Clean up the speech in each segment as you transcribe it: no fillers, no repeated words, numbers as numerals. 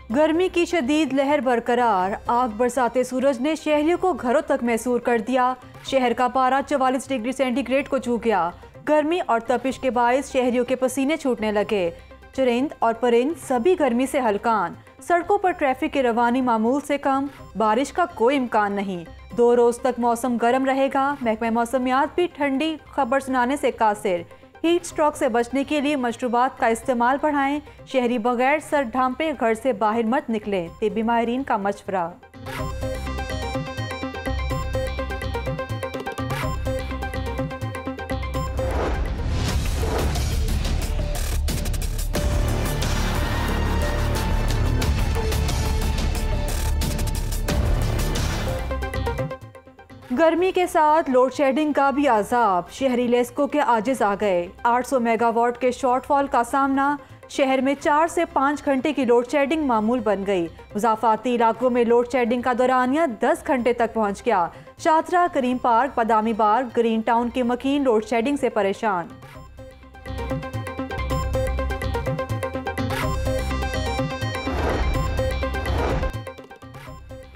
गर्मी की शदीद लहर बरकरार। आग बरसाते सूरज ने शहरियों को घरों तक महसूर कर दिया। शहर का पारा 44 डिग्री सेंटीग्रेड को छू गया। गर्मी और तपिश के बायस शहरियों के पसीने छूटने लगे। चरिंद और परिंद सभी गर्मी से हलकान। सड़कों पर ट्रैफिक की रवानी मामूल से कम। बारिश का कोई इम्कान नहीं। 2 रोज तक मौसम गर्म रहेगा। महकमा मौसमियात भी ठंडी खबर सुनाने से कासिर। हीट स्ट्रोक से बचने के लिए मशरूबात का इस्तेमाल बढ़ाएं। शहरी बगैर सर ढांपे घर से बाहर मत निकलें। तिब्बी माहिरीन का मशवरा। गर्मी के साथ लोड शेडिंग का भी अजाब। शहरी लेस्को के आजिज आ गए। 800 मेगावाट के शॉर्टफॉल का सामना। शहर में 4 से 5 घंटे की लोड शेडिंग मामूल बन गई। मुजाफाती इलाकों में लोड शेडिंग का दौरानिया 10 घंटे तक पहुंच गया। शात्रा, करीम park, Badami Bagh, green town के मकीन लोड शेडिंग से परेशान।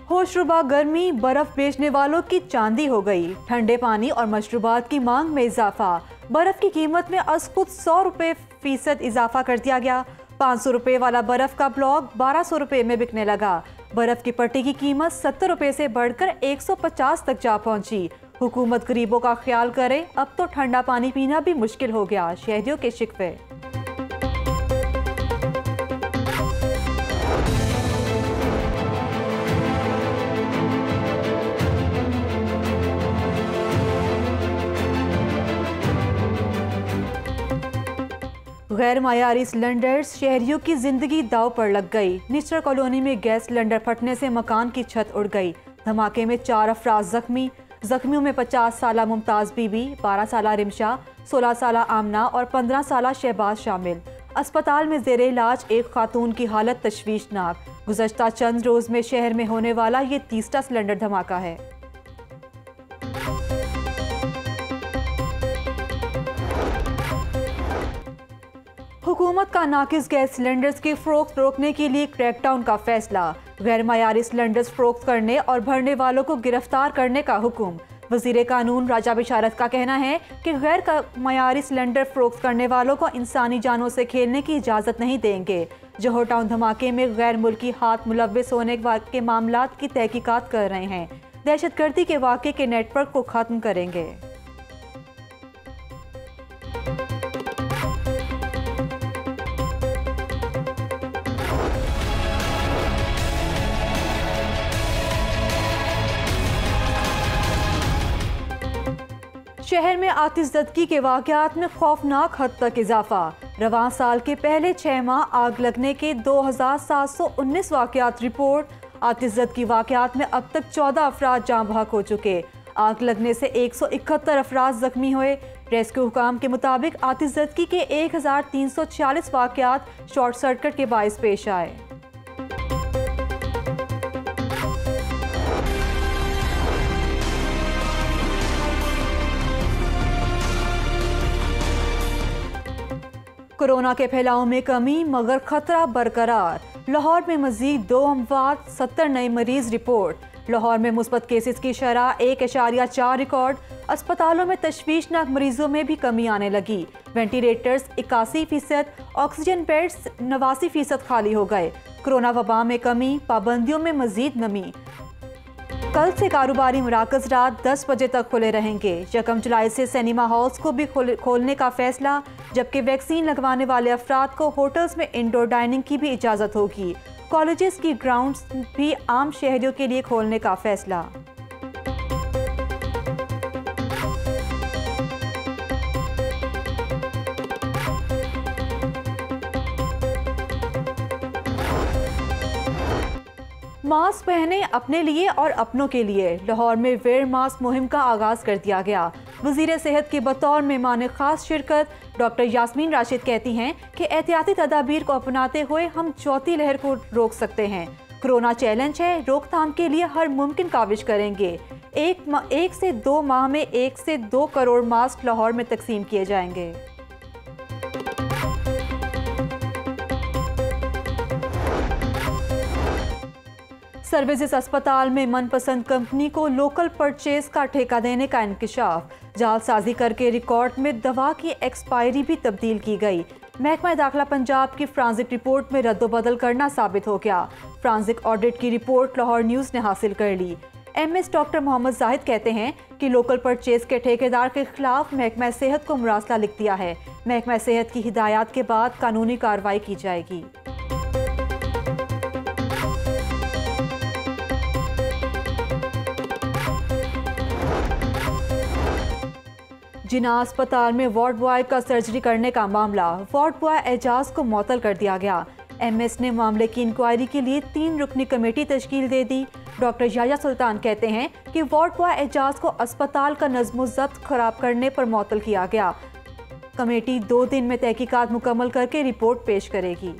होशरुबा गर्मी बर्फ बेचने वालों की चांदी हो गई। ठंडे पानी और मशरूबात की मांग में इजाफा। बर्फ की कीमत में खुद 100 रुपये फीसद इजाफा कर दिया गया। 500 रुपये वाला बर्फ का ब्लॉक 1200 रुपये में बिकने लगा। बर्फ की पट्टी की कीमत 70 रुपये से बढ़कर 150 तक जा पहुंची। हुकूमत गरीबों का ख्याल करे, अब तो ठंडा पानी पीना भी मुश्किल हो गया। शहरियों के शिकवे। गैर मायारी सिलेंडर्स। शहरियों की जिंदगी दाव पर लग गई। निचर कॉलोनी में गैस सिलेंडर फटने से मकान की छत उड़ गई। धमाके में 4 अफराद जख्मी। जख्मियों में 50 साला मुमताज बीबी, 12 साला रिमशा, 16 साला आमना और 15 साला शहबाज शामिल। अस्पताल में जेर इलाज एक खातून की हालत तशवीशनाक। गुज़श्ता चंद रोज में शहर में होने वाला ये 30वां सिलेंडर धमाका है। हुकूमत का नाकिस गैस सिलेंडर्स की फरोख्त रोकने के लिए क्रैकडाउन का फैसला। गैर मायारी सिलेंडर्स फरोख्त करने और भरने वालों को गिरफ्तार करने का हुक्म। वजीर कानून राजा बिशारत का कहना है कि गैर मायारी सिलेंडर फरोख्त करने वालों को इंसानी जानों से खेलने की इजाज़त नहीं देंगे। जोहर टाउन धमाके में गैर मुल्की हाथ मुलव्विस होने के मामलात की तहकीकात कर रहे हैं। दहशतगर्दी के वाक़े के नेटवर्क को ख़त्म करेंगे। शहर में आतिशज़दगी के वाक़यात में खौफनाक हद तक इजाफा। रवां साल के पहले 6 माह आग लगने के 2719 वाक़यात रिपोर्ट। आतिशज़दगी वाक़यात में अब तक 14 अफराद जाँ बहक हो चुके। आग लगने से 171 अफराद जख्मी हुए। रेस्क्यू हुकाम के मुताबिक आतिशज़दगी के 1346 वाक़यात शॉर्ट सर्किट के बायस पेश आए। कोरोना के फैलाव में कमी मगर खतरा बरकरार। लाहौर में मजीद 2 अमवात, 70 नए मरीज रिपोर्ट। लाहौर में मुस्बत केसेस की शरह 1.4 रिकॉर्ड। अस्पतालों में तशवीशनाक मरीजों में भी कमी आने लगी। वेंटिलेटर्स 81%, ऑक्सीजन बेड्स 89% खाली हो गए। कोरोना वबा में कमी, पाबंदियों में मजीद नमी। कल से कारोबारी मराकज़ रात 10 बजे तक खुले रहेंगे। 1 जुलाई से सिनेमा हॉल्स को भी खोलने का फैसला, जबकि वैक्सीन लगवाने वाले अफराद को होटल्स में इंडोर डाइनिंग की भी इजाज़त होगी। कॉलेजेस की ग्राउंड्स भी आम शहरियों के लिए खोलने का फैसला। मास्क पहने अपने लिए और अपनों के लिए। लाहौर में वेयर मास्क मुहिम का आगाज कर दिया गया। वजीर सेहत की बतौर मेहमान खास शिरकत डॉक्टर यास्मीन राशिद कहती हैं कि एहतियाती तदाबीर को अपनाते हुए हम चौथी लहर को रोक सकते हैं। कोरोना चैलेंज है, रोकथाम के लिए हर मुमकिन काविश करेंगे। 1 से 2 माह में 1 से 2 करोड़ मास्क लाहौर में तकसीम किए जाएंगे। सर्विसेज अस्पताल में मनपसंद कंपनी को लोकल परचेज का ठेका देने का इंकिशाफ। जालसाजी करके रिकॉर्ड में दवा की एक्सपायरी भी तब्दील की गई। महकमा दाखिला पंजाब की फ्रांसिक रिपोर्ट में रद्दोबदल करना साबित हो गया। फ्रांसिक ऑडिट की रिपोर्ट लाहौर न्यूज़ ने हासिल कर ली। MS डॉक्टर मोहम्मद जाहिद कहते हैं कि लोकल परचेज के ठेकेदार के खिलाफ महकमा सेहत को मुरासला लिख दिया है। महकमा सेहत की हिदायत के बाद कानूनी कार्रवाई की जाएगी। जिना अस्पताल में वार्ड बॉय का सर्जरी करने का मामला, वार्ड बॉय एजाज को मुअत्तल कर दिया गया। MS ने मामले की इंक्वायरी के लिए 3 रुकनी कमेटी तश्कील दे दी। डॉक्टर याया सुल्तान कहते हैं कि वार्ड बॉय एजाज को अस्पताल का नज़्म-ओ-ज़ब्त खराब करने पर मुअत्तल किया गया। कमेटी 2 दिन में तहकीकात मुकम्मल करके रिपोर्ट पेश करेगी।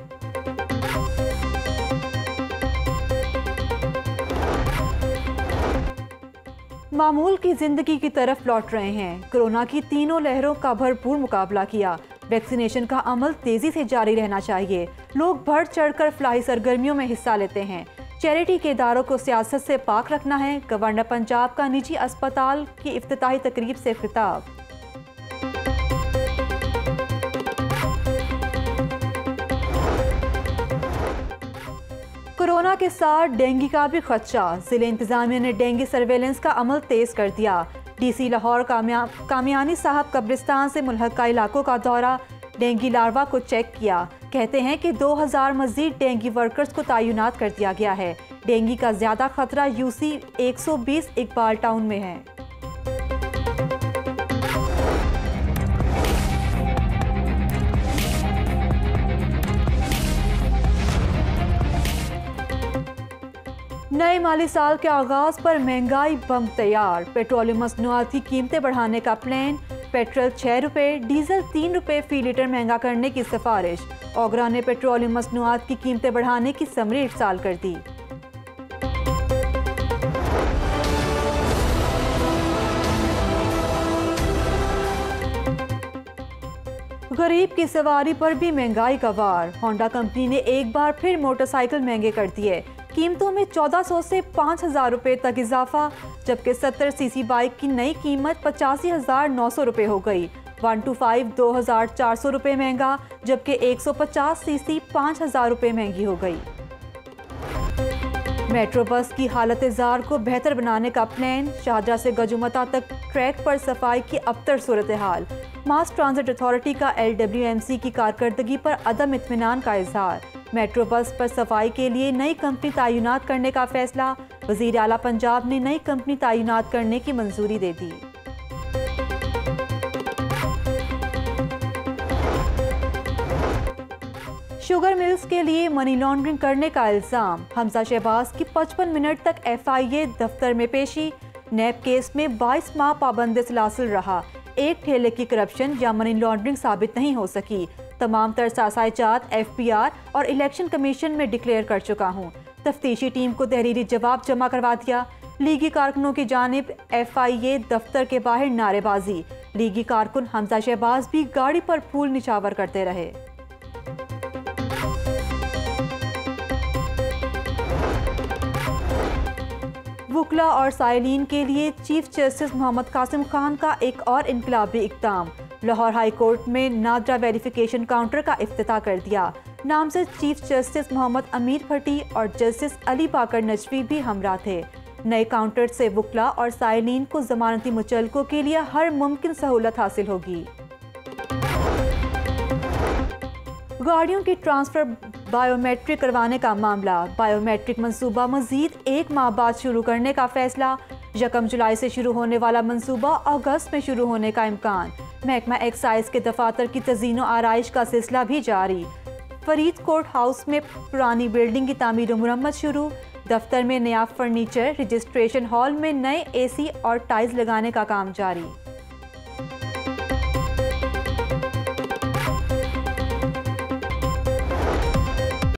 मामूल की जिंदगी की तरफ लौट रहे हैं। कोरोना की तीनों लहरों का भरपूर मुकाबला किया। वैक्सीनेशन का अमल तेजी से जारी रहना चाहिए। लोग बढ़ चढ़कर फलाही सरगर्मियों में हिस्सा लेते हैं। चैरिटी के इदारों को सियासत से पाक रखना है। गवर्नर पंजाब का निजी अस्पताल की इफ्तिताही तकरीब से खिताब। कोरोना के साथ डेंगू का भी खदशा। जिले इंतजामिया ने डेंगू सर्वेलेंस का अमल तेज कर दिया। DC लाहौर कामियानी साहब कब्रिस्तान से मुल्हका इलाकों का दौरा, डेंगू लार्वा को चेक किया। कहते हैं कि 2000 मजीद डेंगू वर्कर्स को तैनात कर दिया गया है। डेंगू का ज्यादा खतरा UC 120 इकबाल टाउन में है। नए माली साल के आगाज पर महंगाई बम तैयार। पेट्रोलियम मसनूआत की कीमतें बढ़ाने का प्लान। पेट्रोल 6 रुपये, डीजल 3 रुपये फी लीटर महंगा करने की सिफारिश। ओगरा ने पेट्रोलियम मसनूआत की कीमतें बढ़ाने की समरी इरसाल कर दी। गरीब की सवारी पर भी महंगाई का वार। होंडा कंपनी ने एक बार फिर मोटरसाइकिल महंगे कर दिए। कीमतों में 1400 से 5000 रुपये तक इजाफा, जबकि 70 सीसी बाइक की नई कीमत 85,900 रुपये हो गई। 125 2400 रुपये महंगा, जबकि 150 सीसी 5000 रुपये महंगी हो गई। मेट्रो बस की हालत जार को बेहतर बनाने का प्लान। शाहजहाँ से गजुमता तक ट्रैक पर सफाई की अबतर सूरत हाल। मास ट्रांजिट अथॉरिटी का LWMC की कारकर्दगी पर अदम इत्मीनान का इजहार। मेट्रो बस पर सफाई के लिए नई कंपनी तैनात करने का फैसला। वज़ीर आला पंजाब ने नई कंपनी तैनात करने की मंजूरी दे दी। शुगर मिल्स के लिए मनी लॉन्ड्रिंग करने का इल्जाम। हमजा शहबाज की 55 मिनट तक FIA दफ्तर में पेशी। नैब केस में 22 माह पाबंद सलासिल रहा। एक ठेले की करप्शन या मनी लॉन्ड्रिंग साबित नहीं हो सकी। तमाम तर सासाइजात FPR और इलेक्शन कमीशन में डिक्लेयर कर चुका हूँ। तफ्तीशी टीम को तहरीरी जवाब जमा करवा दिया। लीगी कारकुनों की जानिब FIA दफ्तर के बाहर नारेबाजी। लीगी कारकुन हमजा शहबाज भी गाड़ी पर फूल निछावर करते रहे। वुकला और साइलिन के लिए चीफ जस्टिस मोहम्मद कासिम खान का एक और इनकलाबी इक़दाम। लाहौर हाई कोर्ट में नादरा वेरिफिकेशन काउंटर का इफ्तिताह कर दिया। नामजद चीफ जस्टिस मोहम्मद अमीर भट्टी और जस्टिस अली बाकर नजवी भी हमरा थे। नए काउंटर से वुकला और साइलिन को जमानती मुचलकों के लिए हर मुमकिन सहूलत हासिल होगी। गाड़ियों की ट्रांसफर बायोमेट्रिक करवाने का मामला। बायोमेट्रिक मंसूबा मजीद 1 माह बाद शुरू करने का फैसला। 1 जुलाई से शुरू होने वाला मंसूबा अगस्त में शुरू होने का इम्कान। महकमा एक्साइज के दफातर की तज़ीनो आराइश का सिलसिला भी जारी। फरीद कोर्ट हाउस में पुरानी बिल्डिंग की तामीर मुरम्मत शुरू। दफ्तर में नया फर्नीचर, रजिस्ट्रेशन हॉल में नए AC और टाइल्स लगाने का काम जारी।